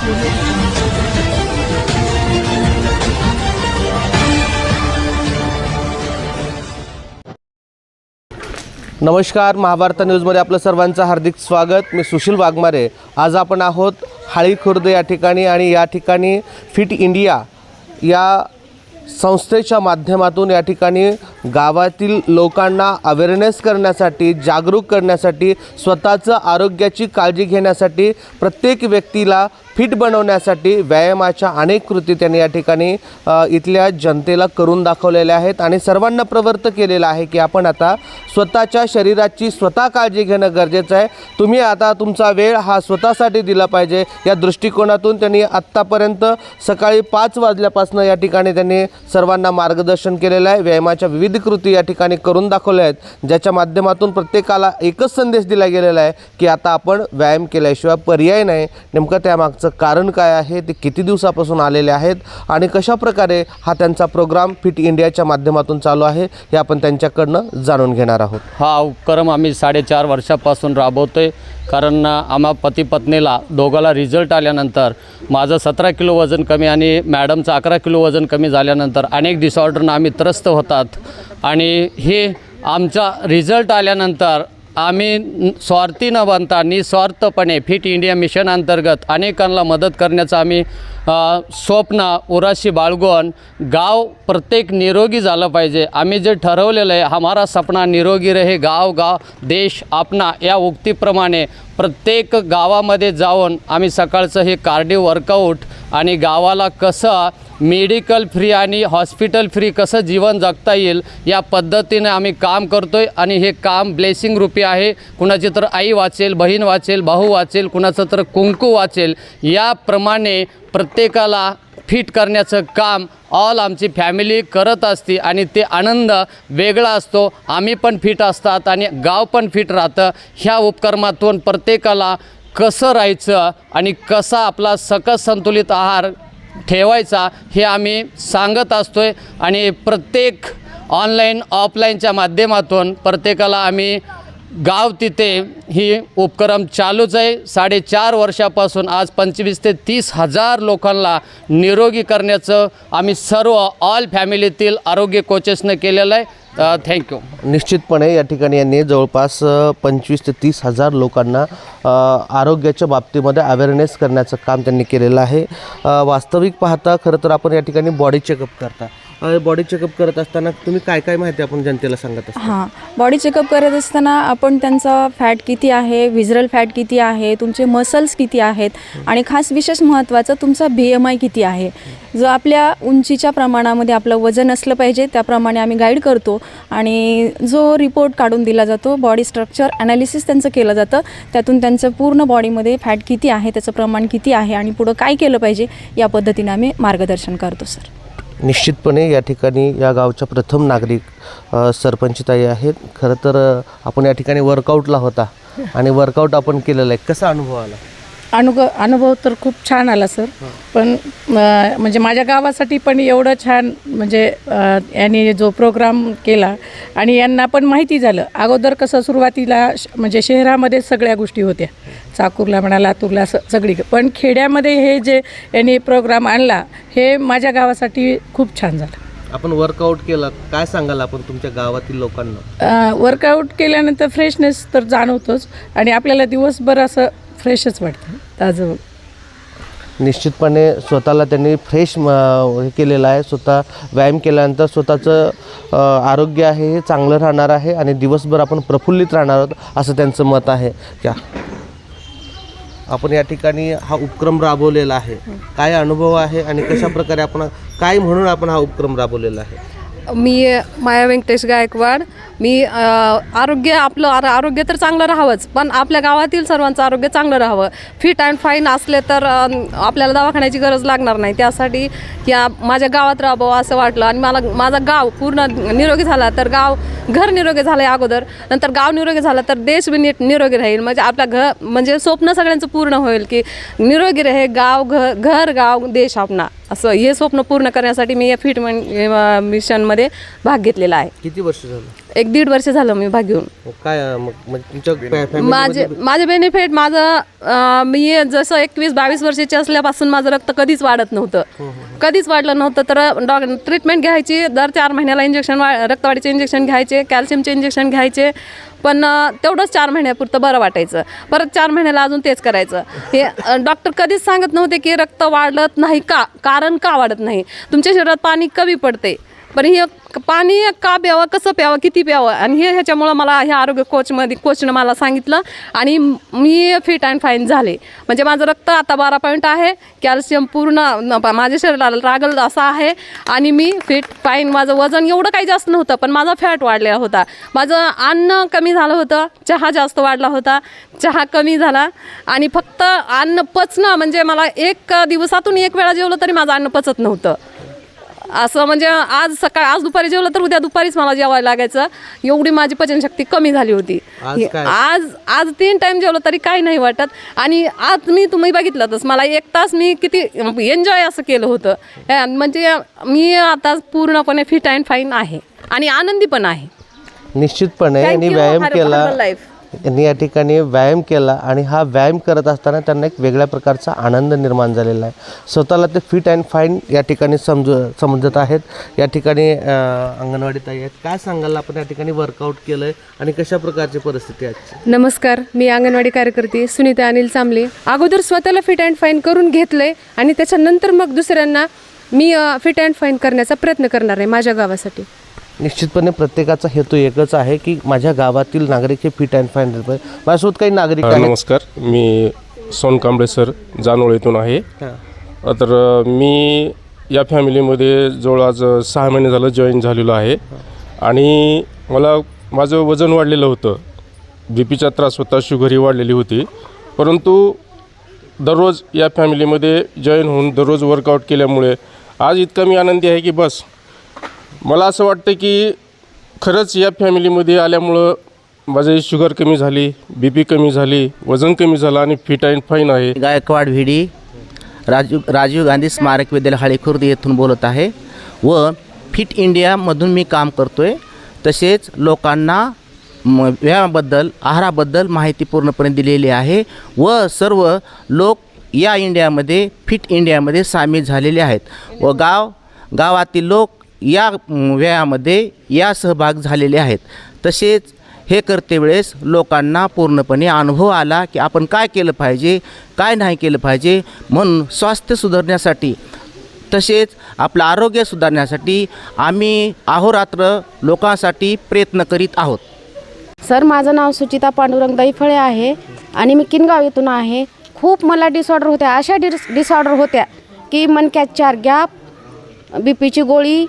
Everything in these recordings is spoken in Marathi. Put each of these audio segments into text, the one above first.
नमस्कार, महाभारत न्यूजमध्ये आपलं सर्वांचं हार्दिक स्वागत। मी सुशील वाघमारे। आज आपण आहोत हाळी खुर्द या ठिकाणी आणि या ठिकाणी फिट इंडिया या संस्थेच्या माध्यमातून या ठिकाणी गावातील लोकांना अवेअरनेस करण्यासाठी, जागरूक करण्यासाठी, स्वतःचं आरोग्याची काळजी घेण्यासाठी, प्रत्येक व्यक्तीला फिट बनवण्यासाठी व्यायामाच्या अनेक कृती त्यांनी या ठिकाणी इथल्या जनतेला करून दाखवलेल्या आहेत आणि सर्वांना प्रवृत्त केलेलं आहे की आपण आता स्वतःच्या शरीराची स्वतः काळजी घेणं गरजेचं आहे। तुम्ही आता तुमचा वेळ हा स्वतःसाठी दिला पाहिजे या दृष्टिकोनातून त्यांनी आत्तापर्यंत सकाळी 5 वाजल्यापासून या ठिकाणी त्यांनी सर्वांना मार्गदर्शन केलेलं आहे। व्यायामाच्या विविध कृती या ठिकाणी करून दाखवल्या आहेत, ज्याच्या माध्यमातून प्रत्येकाला एकच संदेश दिला गेलेला आहे की आता आपण व्यायाम केल्याशिवाय पर्याय नाही। नेमकं त्यामागचं कारण काय आहे, ते किती दिवसापासून आलेले आहेत आणि कशा प्रकारे हा त्यांचा प्रोग्राम फिट इंडियाच्या माध्यमातून चालू आहे हे आपण त्यांच्याकडनं जाणून घेणार आहोत। हा उपक्रम आम्ही 4.5 वर्षापासून राबवतोय, कारण आम्हा पती पत्नीला दोघाला रिझल्ट आल्यानंतर माझं 17 किलो वजन कमी आणि मॅडमचं 11 किलो वजन कमी झाल्यानंतर अनेक डिसऑर्डरनं आम्ही त्रस्त होतात आणि हे आमचा रिझल्ट आल्यानंतर आम्ही स्वार्थी न बनता निस्वार्थपणे फिट इंडिया मिशन अंतर्गत अनेकांना मदत करण्याचं आम्ही स्वप्न उराशी बाळगून गाव प्रत्येक निरोगी झालं पाहिजे। आम्ही जे ठरवलेलं आहे, हमारा सपना निरोगी रहे गाव गाव देश आपना, या उक्तीप्रमाणे प्रत्येक गावामध्ये जाऊन आम्ही सकाळचं हे कार्डिओ वर्कआउट आणि गावाला कसं मेडिकल फ्री आणि हॉस्पिटल फ्री कसं जीवन जगता येईल या पद्धतीने आम्ही काम करतो आहे आणि हे काम ब्लेसिंग रूपी आहे। कुणाची तर आई वाचेल, बहीण वाचेल, भाऊ वाचेल, कुणाचं तर कुंकू वाचेल, याप्रमाणे प्रत्येकाला फिट करण्याचं काम ऑल आमची फॅमिली करत असते आणि ते आनंद वेगळा असतो। आम्ही पण फिट असतात आणि गाव पण फिट राहतं। ह्या उपक्रमातून प्रत्येकाला कसं राहायचं आणि कसा आपला सकस संतुलित आहार ठेवायचा हे आम्ही सांगत असतो आहे आणि प्रत्येक ऑनलाईन ऑफलाईनच्या माध्यमातून प्रत्येकाला आम्ही गाव तिथे ही उपक्रम चालूच आहे। 4.5 वर्षापासून आज 25 ते 30 हजार लोकांना निरोगी करण्याचं आम्ही सर्व ऑल फॅमिलीतील आरोग्य कोचेसनं केलेलं आहे। थँक्यू। निश्चितपणे या ठिकाणी यांनी जवळपास 25 ते 30 हजार लोकांना आरोग्याच्या बाबतीमध्ये अवेअरनेस करण्याचं काम त्यांनी केलेलं आहे। वास्तविक पाहता खरं तर आपण या ठिकाणी बॉडी चेकअप करता, बॉडी चेकअप करत असताना तुम्ही काय काय माहिती आपण जनतेला सांगत असता? हां, बॉडी चेकअप करत असताना आपण त्यांचा फॅट किती आहे, व्हिजरल फॅट किती आहे, तुमचे मसल्स किती आहेत आणि खास विशेष महत्त्वाचं तुमचा BMI किती आहे। जो आपल्या उंचीच्या प्रमाणामध्ये आपलं वजन असलं पाहिजे त्याप्रमाणे आम्ही गाईड करतो आणि जो रिपोर्ट काढून दिला जातो, बॉडी स्ट्रक्चर ॲनालिसिस त्यांचं केलं जातं, त्यातून त्यांचं पूर्ण बॉडीमध्ये फॅट किती आहे, त्याचं प्रमाण किती आहे आणि पुढं काय केलं पाहिजे या पद्धतीने आम्ही मार्गदर्शन करतो सर। निश्चितपणे या ठिकाणी या गावच्या प्रथम नागरिक सरपंचताई आहेत। खरं तर आपण या ठिकाणी वर्कआउटला होता आणि वर्कआउट आपण केलेलं आहे, कसा अनुभव आला? अनुभव तर खूप छान आला सर, पण म्हणजे माझ्या गावासाठी पण एवढं छान म्हणजे यांनी जो प्रोग्राम केला आणि यांना पण माहिती झालं। अगोदर कसं सुरुवातीला म्हणजे शहरामध्ये सगळ्या गोष्टी होत्या, चाकूरला म्हणा, लातूरला सगळी, पण खेड्यामध्ये हे जे यांनी प्रोग्राम आणला हे माझ्या गावासाठी खूप छान झालं। आपण वर्कआउट केलं, काय सांगाल आपण तुमच्या गावातील लोकांना? वर्कआउट केल्यानंतर फ्रेशनेस तर जाणवतोच आणि आपल्याला दिवसभर असं फ्रेशच वाटतं, ताजं। निश्चितपणे स्वतःला त्यांनी फ्रेश हे केलेलं आहे। स्वतः व्यायाम केल्यानंतर स्वतःचं आरोग्य आहे हे चांगलं राहणार आहे आणि दिवसभर आपण प्रफुल्लित राहणार आहोत असं त्यांचं मत आहे। क्या आपण या ठिकाणी हा उपक्रम राबवलेला आहे, काय अनुभव आहे आणि कशा प्रकारे आपण काय म्हणून आपण हा उपक्रम राबवलेला आहे? मी माया व्यंकटेश गायकवाड। मी आपलं आरोग्य तर चांगलं राहावंच, पण आपल्या गावातील सर्वांचं आरोग्य चांगलं राहावं, फिट अँड फाईन असले तर आपल्याला दवाखान्याची गरज लागणार नाही। त्यासाठी या माझ्या गावात राहावं असं वाटलं आणि माझा गाव पूर्ण निरोगी झाला तर घर निरोगी झालं आहे अगोदर, नंतर गाव निरोगी झालं तर देश बी निरोगी राहील। म्हणजे आपल्या म्हणजे स्वप्न सगळ्यांचं पूर्ण होईल की निरोगी रहे घर गाव देश आपला, असं हे स्वप्न पूर्ण करण्यासाठी मी या फिट मिशनमध्ये भाग घेतलेला आहे। किती वर्ष झालं? 1-1.5 वर्ष झालं मी भाग घेऊन. काय मग म्हणजे तुमच्या माझे बेनिफिट मी जसं 21-22 वर्षाची असल्यापासून माझं रक्त कधीच वाढत नव्हतं, कधीच वाढलं नव्हतं. तर ट्रीटमेंट घ्यायची, दर 4 महिन्याला इंजेक्शन, रक्तवाढीचे इंजेक्शन घ्यायचे, कॅल्शियमचे इंजेक्शन घ्यायचे. पण तेवढंच 4 महिन्यापुरतं बरं वाटायचं. परत 4 महिन्याला अजून तेच करायचं. हे डॉक्टर कधीच सांगत नव्हते की रक्त वाढत नाही का, कारण का वाढत नाही, तुमच्या शरीरात पाणी कमी पडते. पण हे पाणी का प्यावं, कसं प्यावं, किती प्यावं, आणि ह्याच्यामुळं मला ह्या आरोग्य कोचनं मला सांगितलं आणि मी फिट अँड फाईन झाले. म्हणजे माझं रक्त आता 12 पॉईंट आहे, कॅल्शियम पूर्ण माझ्या शरीराला लागलं असं आहे आणि मी फिट फाईन. माझं वजन एवढं काही जास्त नव्हतं, पण माझा फॅट वाढलेला होता. माझं अन्न कमी झालं होतं, चहा जास्त वाढला होता, चहा कमी झाला आणि फक्त अन्न पचणं म्हणजे मला दिवसातून 1 वेळा जेवलं तरी माझं अन्न पचत नव्हतं. असं म्हणजे आज दुपारी जेवलं तर उद्या दुपारीच मला जेवायला लागायचं, एवढी माझी पचनशक्ती कमी झाली होती. आज 3 टाइम जेवलं तरी काही नाही वाटत. आणि आज तुम्ही बघितलं तसं मला 1 तास मी किती एन्जॉय असं केलं होतं. म्हणजे मी आता पूर्णपणे फिट अँड फाईन आहे आणि आनंदी पण आहे. निश्चितपणे यांनी व्यायाम केला, यांनी या ठिकाणी व्यायाम केला आणि हा व्यायाम करत असताना त्यांना एक वेगळ्या प्रकारचा आनंद निर्माण झालेला आहे. स्वतःला ते फिट अँड फाईन या ठिकाणी समजत आहेत. या ठिकाणी अंगणवाडी ताई आहेत. काय सांगाल आपण या ठिकाणी वर्कआउट केलं आहे आणि कशा प्रकारची परिस्थिती आहे? नमस्कार, मी अंगणवाडी कार्यकर्ती सुनीता अनिल चांबले. अगोदर स्वतःला फिट अँड फाईन करून घेतलं आहे आणि त्याच्यानंतर मग दुसऱ्यांना मी फिट अँड फाईन करण्याचा प्रयत्न करणार आहे माझ्या गावासाठी. निश्चितपणे प्रत्येकाचा हेतू एकच आहे की माझ्या गावातील नागरिक हे फिट अँड फाईन राहिले. माझ्यासोबत काही नागरिक आहेत. नमस्कार, मी सोनकांबळे सर जानोळ येथून आहे. तर मी या फॅमिलीमध्ये जवळ आज 6 महिने झालं जॉईन झालेलो आहे आणि मला माझं वजन वाढलेलं होतं, बीपीचा त्रास होता, शुगरही वाढलेली होती. परंतु दररोज या फॅमिलीमध्ये जॉईन होऊन दररोज वर्कआउट केल्यामुळे आज इतका मी आनंदी आहे की बस. मला असं वाटतं की खरंच या फॅमिलीमध्ये आल्यामुळं माझी शुगर कमी झाली, बी पी कमी झाली, वजन कमी झालं आणि फिट अँड फाईन आहे. गायकवाड व्हिडी राजीव गांधी स्मारक विद्यालय हळीखुर्द येथून बोलत आहे व फिट इंडियामधून मी काम करतो आहे. तसेच लोकांना व्यायामाबद्दल, आहाराबद्दल माहिती पूर्णपणे दिलेली आहे व सर्व लोक या इंडियामध्ये, फिट इंडियामध्ये सामील झालेले आहेत व गावातील लोक या व्यायामामध्ये सहभाग झालेले आहेत. तसेच हे करते वेळेस लोकांना पूर्णपणे अनुभव आला की आपण काय केलं पाहिजे, काय नाही केलं पाहिजे. म्हणून स्वास्थ्य सुधारण्यासाठी तसेच आपलं आरोग्य सुधारण्यासाठी आम्ही अहोरात्र लोकांसाठी प्रयत्न करीत आहोत. सर, माझं नाव सुचिता पांडुरंग दैफळे आहे आणि मी किनगाव येथून आहे. खूप मला डिसऑर्डर होत्या, अशा डिसऑर्डर होत्या की मणक्यात 4 गॅप, बी पीची गोळी,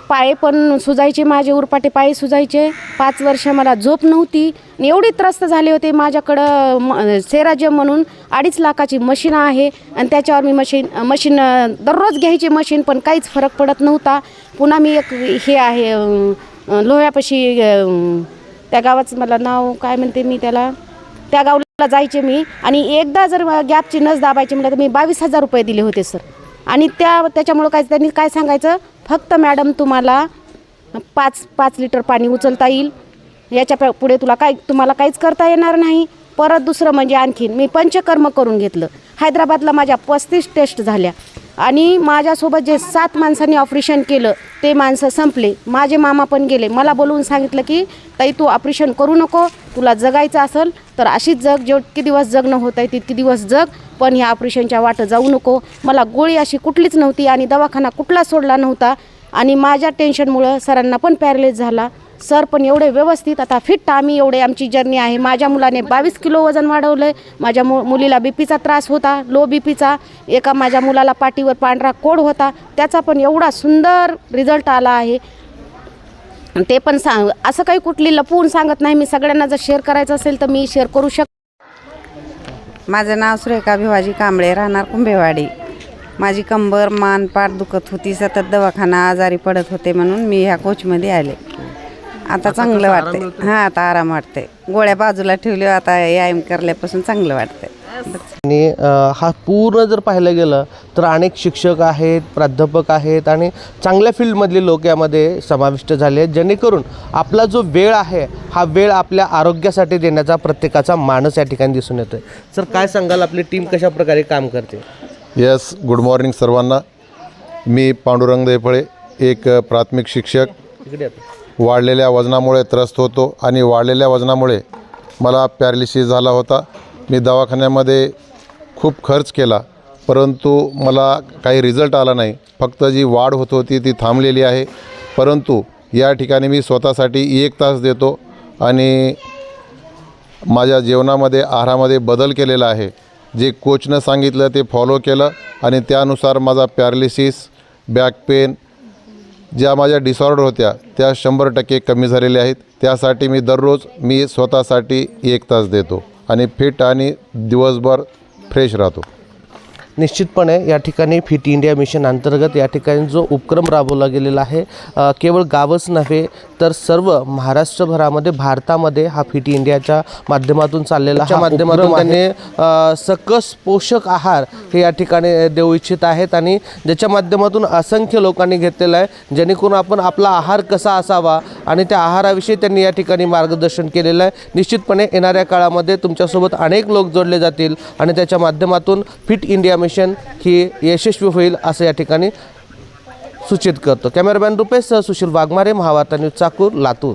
पाय पण सुजायचे, माझे उरपाटे पाय सुजायचे. 5 वर्ष मला झोप नव्हती आणि एवढी त्रस्त झाले होते. माझ्याकडं सेराजियम म्हणून 2.5 लाखाची मशीन आहे आणि त्याच्यावर मी मशीन दररोज घ्यायची मशीन, पण काहीच फरक पडत नव्हता. पुन्हा मी एक हे आहे लोह्यापाशी, त्या गावाचं मला नाव काय म्हणते मी त्याला, त्या गावाला जायचे मी आणि एकदा जर गॅपची नस दाबायची म्हटलं तर मी 22,000 रुपये दिले होते सर. आणि त्याच्यामुळं त्यांनी काय सांगायचं, फक्त मॅडम तुम्हाला 5 लिटर पाणी उचलता येईल, याच्या पुढे तुम्हाला काहीच करता येणार नाही. परत दुसरं म्हणजे आणखीन मी पंचकर्म करून घेतलं. हैदराबादला माझ्या 35 टेस्ट झाल्या आणि माझ्यासोबत जे 7 माणसांनी ऑपरेशन केलं ते माणसं संपले. माझे मामा पण गेले. मला बोलवून सांगितलं की ताई तू ऑपरेशन करू नको, तुला जगायचं असेल तर अशीच जग, जेवढे दिवस जगणं होत आहे तितके दिवस जग, पण ह्या ऑपरेशनच्या वाटं जाऊ नको. मला गोळी अशी कुठलीच नव्हती आणि दवाखाना कुठला सोडला नव्हता आणि माझ्या टेन्शनमुळं सरांना पण पॅरलाइज झाला. सर पण एवढे व्यवस्थित, आता फिट आम्ही, एवढे आमची जर्नी आहे. माझ्या मुलाने 22 किलो वजन वाढवलं आहे. माझ्या मुलीला बीपीचा त्रास होता, लो बीपीचा. एका माझ्या मुलाला पाठीवर पांढरा कोड होता, त्याचा पण एवढा सुंदर रिझल्ट आला आहे. ते पण असं काही कुठली लपवून सांगत नाही मी. सगळ्यांना जर शेअर करायचं असेल तर मी शेअर करू शकते. माझं नाव सुरेखा भिवाजी कांबळे, राहणार कुंभेवाडी. माझी कंबर, मान, पाठ दुखत होती, सतत दवाखाना, आजारी पडत होते, म्हणून मी ह्या कोचमध्ये आले. आता चांगलं वाटतंय. हां, आता आराम वाटतंय. गोळ्या बाजूला ठेवल्या, आता व्यायाम करल्यापासून चांगलं वाटतंय. आणि हा पूर्ण जर पाहायला गेलं तर अनेक शिक्षक आहेत, प्राध्यापक आहेत आणि चांगल्या फील्डमधले लोक यामध्ये समाविष्ट झाले आहेत, जेणेकरून आपला जो वेळ आहे हा वेळ आपल्या आरोग्यासाठी देण्याचा प्रत्येकाचा मानस या ठिकाणी दिसून येतो आहे. सर काय सांगाल, आपली टीम कशा प्रकारे काम करते? यस, गुड मॉर्निंग सर्वांना. मी पांडुरंग दैफळे, एक प्राथमिक शिक्षक. इकडे येतो. वाढलेल्या वजनामुळे त्रस्त होतो आणि वाढलेल्या वजनामुळे मला पॅरालिसिस झाला होता. मी दवाखान्यामध्ये खूप खर्च केला, परंतु मला काही रिझल्ट आला नाही. फक्त जी वाढ होत होती ती थांबलेली आहे. परंतु या ठिकाणी मी स्वतःसाठी 1 तास देतो आणि माझ्या जेवणामध्ये, आहारामध्ये बदल केलेला आहे. जे कोचनं सांगितलं ते फॉलो केलं आणि त्यानुसार माझा पॅरालिसिस, बॅक पेन, ज्या माझ्या डिसऑर्डर होत्या त्या 100% कमी झालेल्या आहेत. त्यासाठी मी दररोज स्वतःसाठी 1 तास देतो आणि फिट आणि दिवसभर फ्रेश राहतो. निश्चितपणे या ठिकाणी फिट इंडिया मिशन अंतर्गत या ठिकाणी जो उपक्रम राबवला गेलेला आहे, केवळ गावच नव्हे तर सर्व महाराष्ट्रभरामध्ये, भारतामध्ये हा फिट इंडियाच्या माध्यमातून चाललेला हा माध्यमातून त्यांनी सकस पोषक आहार हे या ठिकाणी देऊ इच्छित आहेत आणि ज्याच्या माध्यमातून असंख्य लोकांनी घेतलेला आहे, जेणेकरून आपण आपला आहार कसा असावा आणि त्या आहाराविषयी त्यांनी या ठिकाणी मार्गदर्शन केलेलं आहे. निश्चितपणे येणाऱ्या काळामध्ये तुमच्यासोबत अनेक लोक जोडले जातील आणि त्याच्या माध्यमातून फिट इंडिया मिशन ही यशस्वी होईल असं या ठिकाणी सूचित करतो. कॅमेरामॅन रुपेश सह सुशील वाघमारे, महावार्ता न्यूज, चाकूर, लातूर.